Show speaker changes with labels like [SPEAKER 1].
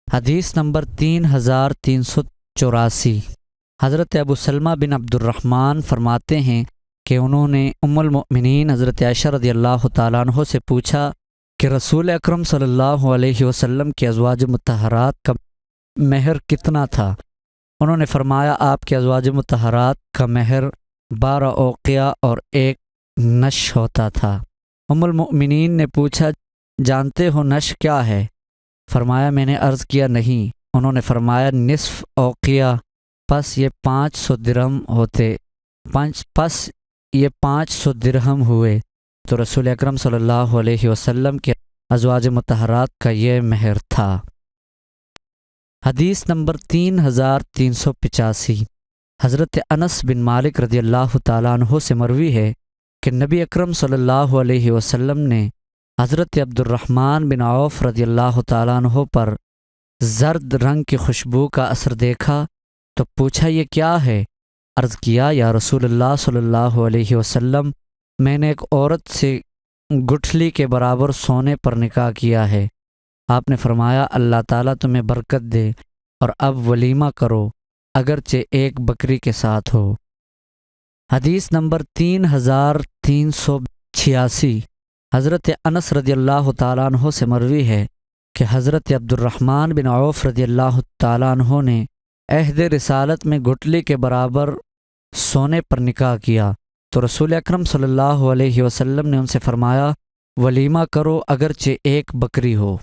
[SPEAKER 1] حدیث نمبر 3384۔ حضرت ابو سلمہ بن عبد الرحمن فرماتے ہیں کہ انہوں نے ام المؤمنین حضرت عائشہ رضی اللہ تعالیٰ عنہ سے پوچھا کہ رسول اکرم صلی اللہ علیہ وسلم کے ازواج مطہرات کا مہر کتنا تھا؟ انہوں نے فرمایا آپ کے ازواج مطہرات کا مہر 12 اوقیہ اور 1 نش ہوتا تھا۔ ام المؤمنین نے پوچھا جانتے ہو نش کیا ہے؟ فرمایا میں نے عرض کیا نہیں۔ انہوں نے فرمایا نصف اوقیہ، پس یہ 500 درہم ہوتے، پس یہ 500 درہم ہوئے، تو رسول اکرم صلی اللہ علیہ وسلم کے ازواج مطہرات کا یہ مہر تھا۔ حدیث نمبر 3385۔ حضرت انس بن مالک رضی اللہ تعالیٰ عنہ سے مروی ہے کہ نبی اکرم صلی اللہ علیہ وسلم نے حضرت عبد الرحمن بن عوف رضی اللہ تعالیٰ عنہ پر زرد رنگ کی خوشبو کا اثر دیکھا تو پوچھا یہ کیا ہے؟ عرض کیا یا رسول اللہ صلی اللہ علیہ وسلم میں نے ایک عورت سے گٹھلی کے برابر سونے پر نکاح کیا ہے۔ آپ نے فرمایا اللہ تعالیٰ تمہیں برکت دے اور اب ولیمہ کرو اگرچہ ایک بکری کے ساتھ ہو۔ حدیث نمبر 3386۔ حضرت انس رضی اللہ تعالیٰ عنہ سے مروی ہے کہ حضرت عبد الرحمن بن عوف رضی اللہ تعالیٰ عنہ نے عہد رسالت میں گٹھلی کے برابر سونے پر نکاح کیا تو رسول اکرم صلی اللہ علیہ وسلم نے ان سے فرمایا ولیمہ کرو اگرچہ ایک بکری ہو۔